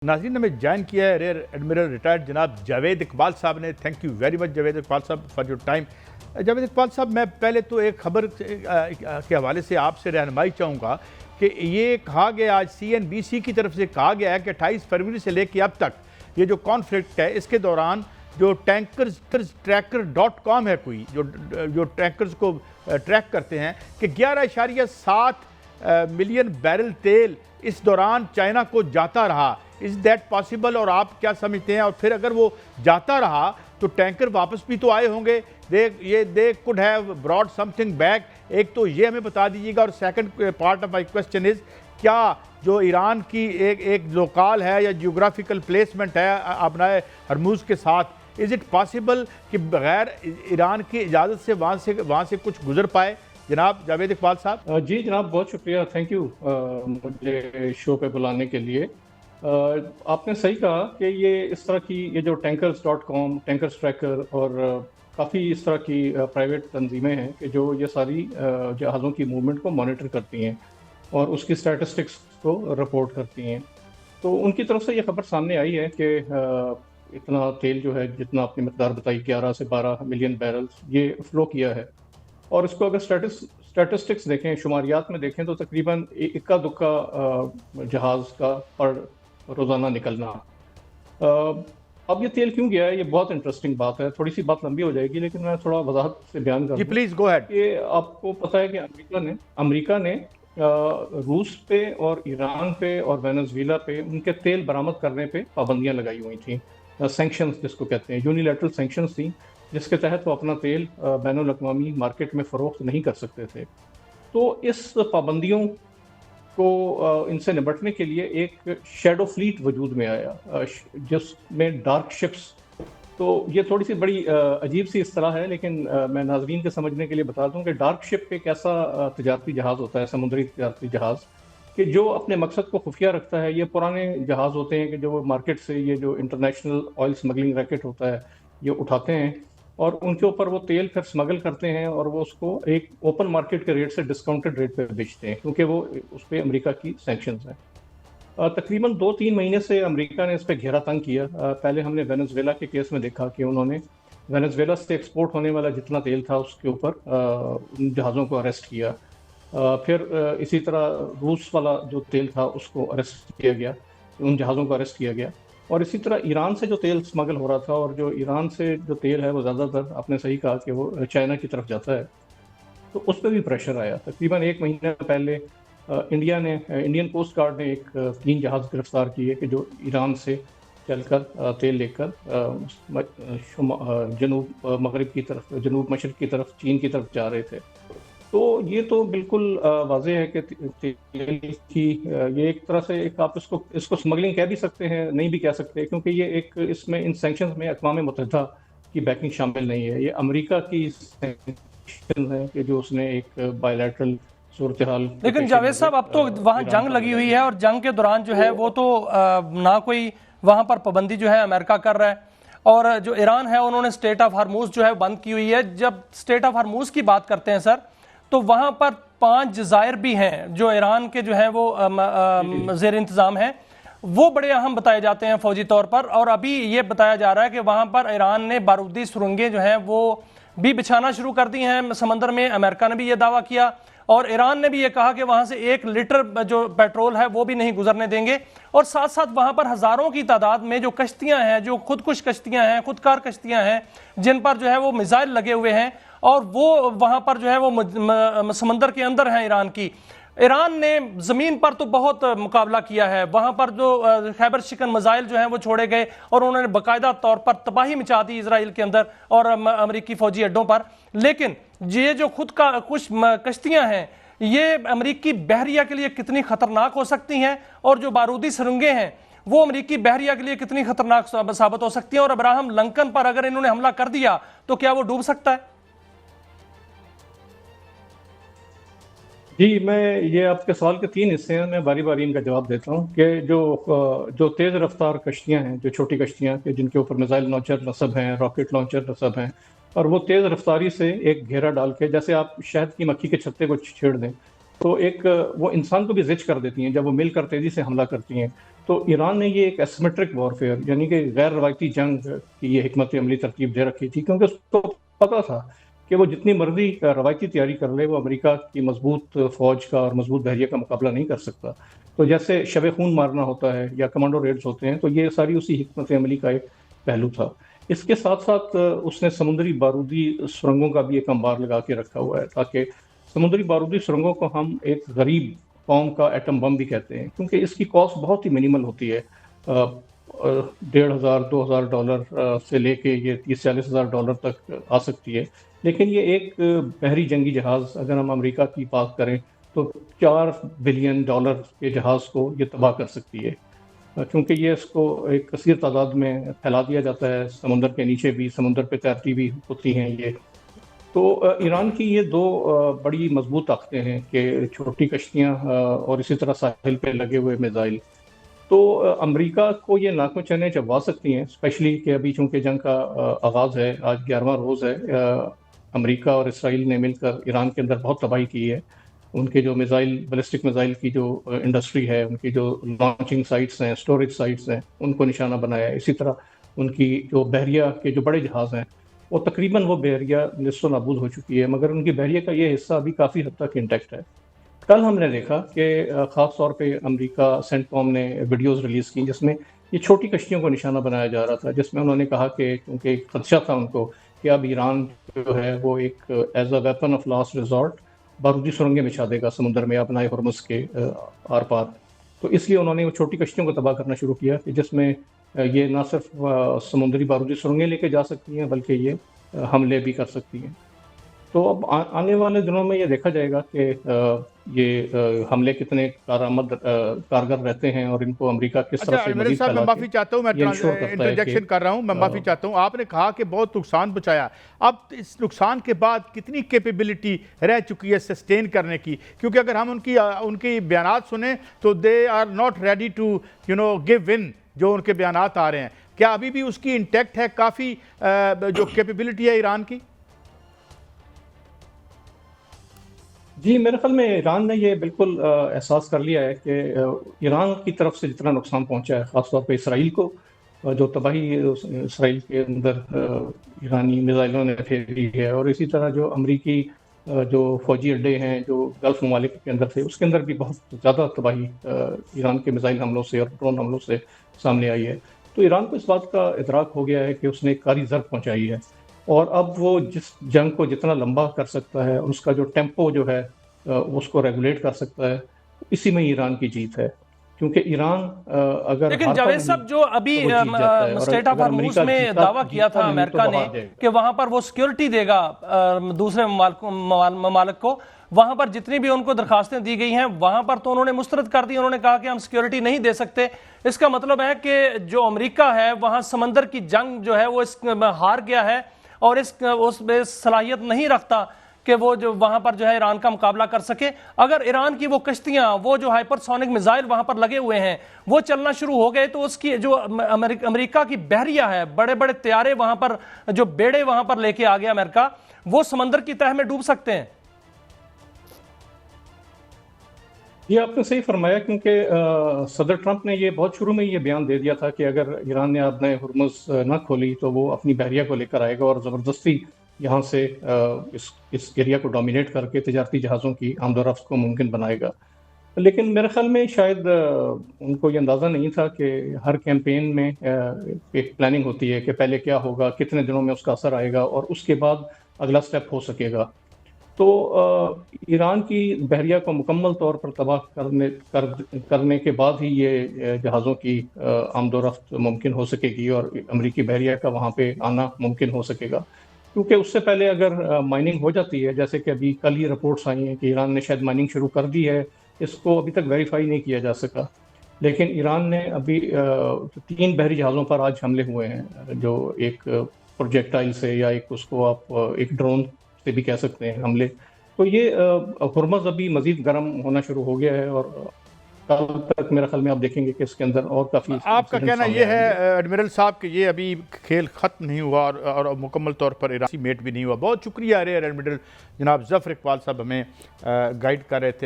नाज़रीन हमें ज्वाइन किया है रेयर एडमिरल रिटायर्ड जनाब जावेद इकबाल साहब ने। Thank you very much Javed Iqbal साहब for your time. Javed Iqbal साहब, मैं पहले तो एक खबर के हवाले से आपसे रहनुमाई चाहूँगा कि ये कहा गया, आज CNBC की तरफ से कहा गया है कि 28 फरवरी से लेकर अब तक ये जो कॉन्फ्लिक्ट है, इसके दौरान जो tankerstracker.com है, कोई जो टैंकर्स को ट्रैक करते हैं, कि 11.7 मिलियन बैरल तेल इस दौरान चाइना को जाता रहा। इज़ दैट पॉसिबल, और आप क्या समझते हैं? और फिर अगर वो जाता रहा तो टैंकर वापस भी तो आए होंगे, they could have brought something back. एक तो ये हमें बता दीजिएगा, और second part of my question is, क्या जो ईरान की एक लोकल है या जियोग्राफिकल प्लेसमेंट है अपनाए हरमुज़ के साथ, इज़ इट पॉसिबल कि बग़ैर ईरान की इजाज़त से वहाँ से कुछ गुजर पाए? जनाब जावेद इकबाल साहब। जी जनाब, बहुत शुक्रिया, थैंक यू मुझे शो पे बुलाने के लिए। आपने सही कहा कि ये जो tankers.com, टैंकर्स ट्रैकर और काफ़ी इस तरह की प्राइवेट तंजीमें हैं कि जो ये सारी जहाज़ों की मूवमेंट को मॉनिटर करती हैं और उसकी स्टैटिस्टिक्स को रिपोर्ट करती हैं। तो उनकी तरफ से ये खबर सामने आई है कि इतना तेल जो है, जितना आपने मकदार बताई 11 से 12 मिलियन बैरल्स, ये फ़्लो किया है। और इसको अगर स्टैटिस्टिक्स देखें, शुमारियात में देखें, तो तकरीबन इक्का दुक्का जहाज़ का पर रोज़ाना निकलना। अब ये तेल क्यों गया है, ये बहुत इंटरेस्टिंग बात है। थोड़ी सी बात लंबी हो जाएगी, लेकिन मैं थोड़ा वजाहत से बयान कर दूं। Please go ahead. ये आपको पता है कि अमेरिका ने रूस पे और ईरान पे और वेनेजुएला पे उनके तेल बरामद करने पे पाबंदियां लगाई हुई थी। सैंक्शंस जिसको कहते हैं, यूनिलैटरल सैंक्शंस थी, जिसके तहत वो अपना तेल बैनुल अक़वामी मार्केट में फ़रोख्त नहीं कर सकते थे। तो इस पाबंदियों को इनसे निपटने के लिए एक शैडो फ्लीट वजूद में आया, जिसमें डार्क शिप्स। तो ये थोड़ी सी बड़ी अजीब सी इस्तिलाह है, लेकिन मैं नाज़रीन के समझने के लिए बता दूं कि डार्क शिप एक ऐसा तजारती जहाज़ होता है, समुद्री तजारती जहाज़, कि जो अपने मकसद को खुफिया रखता है। ये पुराने जहाज़ होते हैं कि जो मार्केट से ये जो इंटरनेशनल ऑयल स्मगलिंग रैकेट होता है, ये उठाते हैं और उनके ऊपर वो तेल फिर स्मगल करते हैं और वो उसको एक ओपन मार्केट के रेट से डिस्काउंटेड रेट पे बेचते हैं, क्योंकि वो उस पर अमेरिका की सैंक्शंस हैं। तकरीबन 2-3 महीने से अमेरिका ने इस पर घेरा तंग किया। पहले हमने वेनेजुएला के केस में देखा कि उन्होंने वेनेजुएला से एक्सपोर्ट होने वाला जितना तेल था उसके ऊपर उन जहाज़ों को अरेस्ट किया। फिर इसी तरह रूस वाला जो तेल था उसको अरेस्ट किया गया, उन जहाज़ों को अरेस्ट किया गया। और इसी तरह ईरान से जो तेल स्मगल हो रहा था, और जो ईरान से जो तेल है वो ज़्यादातर, आपने सही कहा कि वो चाइना की तरफ जाता है, तो उस पर भी प्रेशर आया। तकरीबन 1 महीना पहले इंडियन कोस्ट गार्ड ने 3 जहाज़ गिरफ्तार किए कि जो ईरान से चलकर तेल लेकर जनूब मगरिब की तरफ, जनूब मशरक़ की तरफ, चीन की तरफ जा रहे थे। तो ये तो बिल्कुल वाज़ेह है कि तेल की ये एक तरह से आप इसको स्मगलिंग कह भी सकते हैं, नहीं भी कह सकते, क्योंकि ये इसमें इन सैंक्शंस में अक़वाम मुत्तहिदा की बैकिंग शामिल नहीं है। ये अमेरिका की सैंक्शन है कि जो उसने एक बायलैटरल सूरत हाल। लेकिन जावेद साहब, अब तो वहाँ जंग लगी हुई है, और जंग के दौरान जो है वो तो ना कोई वहाँ पर पाबंदी जो है अमेरिका कर रहा है, और जो ईरान है उन्होंने स्टेट ऑफ हरमुज़ जो है बंद की हुई है। जब स्टेट ऑफ हरमुज़ की बात करते हैं सर, तो वहाँ पर 5 जज़ायर भी हैं जो ईरान के जो है वो ज़ेर इंतज़ाम हैं, वो बड़े अहम बताए जाते हैं फौजी तौर पर। और अभी ये बताया जा रहा है कि वहाँ पर ईरान ने बारूदी सुरंगें जो हैं वो भी बिछाना शुरू कर दी हैं समंदर में। अमेरिका ने भी ये दावा किया, और ईरान ने भी ये कहा कि वहाँ से 1 लीटर जो पेट्रोल है वो भी नहीं गुजरने देंगे। और साथ साथ वहाँ पर हज़ारों की तादाद में जो कश्तियाँ हैं, जो खुदकुश कश्तियाँ हैं, खुदकार कश्तियाँ हैं, जिन पर जो है वो मिसाइल लगे हुए हैं, और वो वहाँ पर जो है वो समंदर के अंदर हैं ईरान की। ईरान ने ज़मीन पर तो बहुत मुकाबला किया है, वहाँ पर जो खैबर शिकन मिसाइल जो हैं वो छोड़े गए, और उन्होंने बाकायदा तौर पर तबाही मचा दी इसराइल के अंदर और अमरीकी फ़ौजी अड्डों पर। लेकिन ये जो खुद का कुछ कश्तियाँ हैं, ये अमरीकी बहरिया के लिए कितनी ख़तरनाक हो सकती हैं, और जो बारूदी सुरंगें हैं वो अमरीकी बहरिया के लिए कितनी ख़तरनाक साबित हो सकती हैं, और अब्राहम लिंकन पर अगर इन्होंने हमला कर दिया तो क्या वो डूब सकता है? जी, मैं ये आपके सवाल के 3 हिस्से हैं, मैं बारी बारी इनका जवाब देता हूँ। कि जो तेज़ रफ्तार कश्तियाँ हैं, जो छोटी कश्तियाँ कि जिनके ऊपर मिसाइल लॉन्चर नस्ब हैं, रॉकेट लॉन्चर नस्ब हैं, और वो तेज़ रफ्तारी से एक घेरा डाल के, जैसे आप शहद की मक्खी के छत्ते को छेड़ दें, तो वो इंसान को भी ज़िच कर देती हैं जब वो मिलकर तेज़ी से हमला करती हैं। تو ایران نے یہ ایک ایسیمیٹرک وارفیئر یعنی کہ غیر روایتی جنگ کی یہ حکمت عملی ترتیب دے رکھی تھی، کیونکہ اس کو پتا تھا کہ وہ جتنی مرضی روایتی تیاری کر لے وہ امریکہ کی مضبوط فوج کا اور مضبوط بحریہ کا مقابلہ نہیں کر سکتا. تو جیسے شب خون مارنا ہوتا ہے یا کمانڈو ریڈز ہوتے ہیں، تو یہ ساری اسی حکمت عملی کا ایک پہلو تھا. اس کے ساتھ ساتھ اس نے سمندری بارودی سرنگوں کا بھی ایک انبار لگا کے رکھا ہوا ہے، تاکہ سمندری بارودی سرنگوں کو ہم ایک غریب قوم کا ایٹم بم بھی کہتے ہیں، کیونکہ اس کی کاسٹ بہت ہی منیمل ہوتی ہے. $1,500-2,000 سے لے کے یہ $30,000-40,000 تک آ سکتی ہے. لیکن یہ ایک بحری جنگی جہاز اگر ہم امریکہ کی بات کریں تو $4 بلین کے جہاز کو یہ تباہ کر سکتی ہے، کیونکہ یہ اس کو ایک کثیر تعداد میں پھیلا دیا جاتا ہے، سمندر کے نیچے بھی، سمندر پہ تیرتی بھی ہوتی ہیں یہ. تو ایران کی یہ دو بڑی مضبوط طاقتیں ہیں کہ چھوٹی کشتیاں اور اسی طرح ساحل پہ لگے ہوئے میزائل. تو امریکہ کو یہ ناکوں چنے چبوا سکتی ہیں، اسپیشلی کہ ابھی چونکہ جنگ کا آغاز ہے، آج 11واں روز ہے. امریکہ اور اسرائیل نے مل کر ایران کے اندر بہت تباہی کی ہے. ان کے جو میزائل، بیلسٹک میزائل کی جو انڈسٹری ہے، ان کی جو لانچنگ سائٹس ہیں، اسٹوریج سائٹس ہیں، ان کو نشانہ بنایا ہے. اسی طرح ان کی جو بحریہ کے جو بڑے جہاز ہیں، وہ تقریباً وہ بحریہ نصف و نابود ہو چکی ہے، مگر ان کی بحریہ کا یہ حصہ ابھی کافی حد تک انٹیکٹ ہے. کل ہم نے دیکھا کہ خاص طور پہ امریکہ سینٹ کام نے ویڈیوز ریلیز کی جس میں یہ چھوٹی کشتیوں کو نشانہ بنایا جا رہا تھا، جس میں انہوں نے کہا کہ کیونکہ ایک خدشہ تھا ان کو کہ اب ایران جو ہے وہ ایک as a weapon of last resort بارودی سرنگیں بچھا دے گا سمندر میں اپنا ہرمز کے آر پار. تو اس لیے انہوں نے وہ چھوٹی کشتیوں کو تباہ کرنا شروع کیا کہ جس میں یہ نہ صرف سمندری بارودی سرنگیں لے کے جا سکتی ہیں بلکہ یہ حملے بھی کر سکتی ہیں. تو اب آنے والے دنوں میں یہ دیکھا جائے گا کہ یہ حملے کتنے کارگر رہتے ہیں اور ان کو امریکہ کس طرح سے مزید میں معافی چاہتا ہوں، میں انٹرجیکشن کر رہا ہوں، میں معافی چاہتا ہوں. آپ نے کہا کہ بہت نقصان بچایا، اب اس نقصان کے بعد کتنی کیپیبلٹی رہ چکی ہے سسٹین کرنے کی؟ کیونکہ اگر ہم ان کی بیانات سنیں تو they are not ready to give in, جو ان کے بیانات آ رہے ہیں. کیا ابھی بھی اس کی انٹیکٹ ہے کافی جو کیپیبلٹی ہے ایران کی؟ جی، میرے خیال میں ایران نے یہ بالکل احساس کر لیا ہے کہ ایران کی طرف سے جتنا نقصان پہنچا ہے، خاص طور پہ اسرائیل کو، جو تباہی اسرائیل کے اندر ایرانی میزائلوں نے پھیری ہے، اور اسی طرح جو امریکی جو فوجی اڈے ہیں جو گلف ممالک کے اندر تھے، اس کے اندر بھی بہت زیادہ تباہی ایران کے میزائل حملوں سے اور ڈرون حملوں سے سامنے آئی ہے. تو ایران کو اس بات کا ادراک ہو گیا ہے کہ اس نے ایک کاری ضرب پہنچائی ہے، اور اب وہ جس جنگ کو جتنا لمبا کر سکتا ہے، اس کا جو ٹیمپو جو ہے اس کو ریگولیٹ کر سکتا ہے، اسی میں ایران کی جیت ہے. کیونکہ ایران اگر لیکن جاوید صاحب جو ابھی اسٹیٹ آف ہرموز میں دعویٰ کیا تھا امریکہ نے کہ وہاں پر وہ سیکیورٹی دے گا دوسرے ممالک کو، وہاں پر جتنی بھی ان کو درخواستیں دی گئی ہیں وہاں پر تو انہوں نے مسترد کر دی. انہوں نے کہا کہ ہم سیکیورٹی نہیں دے سکتے. اس کا مطلب ہے کہ جو امریکہ ہے وہاں سمندر کی جنگ جو ہے وہ اس ہار گیا ہے اور اس میں صلاحیت نہیں رکھتا کہ وہ جو وہاں پر جو ہے ایران کا مقابلہ کر سکے. اگر ایران کی وہ کشتیاں، وہ جو ہائپر سونک میزائل وہاں پر لگے ہوئے ہیں وہ چلنا شروع ہو گئے تو اس کی جو امریکہ کی بحریہ ہے، بڑے بڑے طیارے وہاں پر جو بیڑے وہاں پر لے کے آ گیا امریکہ، وہ سمندر کی تہہ میں ڈوب سکتے ہیں. یہ آپ نے صحیح فرمایا، کیونکہ صدر ٹرمپ نے یہ بہت شروع میں یہ بیان دے دیا تھا کہ اگر ایران نے اپنے ہرمز نہ کھولی تو وہ اپنی بحریہ کو لے کر آئے گا اور زبردستی یہاں سے اس ایریا کو ڈومینیٹ کر کے تجارتی جہازوں کی آمد و رفت کو ممکن بنائے گا. لیکن میرے خیال میں شاید ان کو یہ اندازہ نہیں تھا کہ ہر کیمپین میں ایک پلاننگ ہوتی ہے کہ پہلے کیا ہوگا، کتنے دنوں میں اس کا اثر آئے گا اور اس کے بعد اگلا سٹیپ ہو سکے گا. تو ایران کی بحریہ کو مکمل طور پر تباہ کرنے کے بعد ہی یہ جہازوں کی آمد و رفت ممکن ہو سکے گی اور امریکی بحریہ کا وہاں پہ آنا ممکن ہو سکے گا. کیونکہ اس سے پہلے اگر مائننگ ہو جاتی ہے، جیسے کہ ابھی کل ہی رپورٹس آئی ہیں کہ ایران نے شاید مائننگ شروع کر دی ہے، اس کو ابھی تک ویریفائی نہیں کیا جا سکا، لیکن ایران نے ابھی 3 بحری جہازوں پر آج حملے ہوئے ہیں، جو ایک پروجیکٹائل سے یا اس کو آپ ایک ڈرون سے بھی کہہ سکتے ہیں حملے. تو یہ ہرمز ابھی مزید گرم ہونا شروع ہو گیا ہے اور کل تک میرے خیال میں آپ دیکھیں گے کہ اس کے اندر اور کافی. آپ کا کہنا یہ ہے ایڈمرل صاحب کہ یہ ابھی کھیل ختم نہیں ہوا اور مکمل طور پر ایرانی میٹ بھی نہیں ہوا. بہت شکریہ ایئر ایڈمرل جناب ظفر اقبال صاحب ہمیں گائیڈ کر رہے تھے.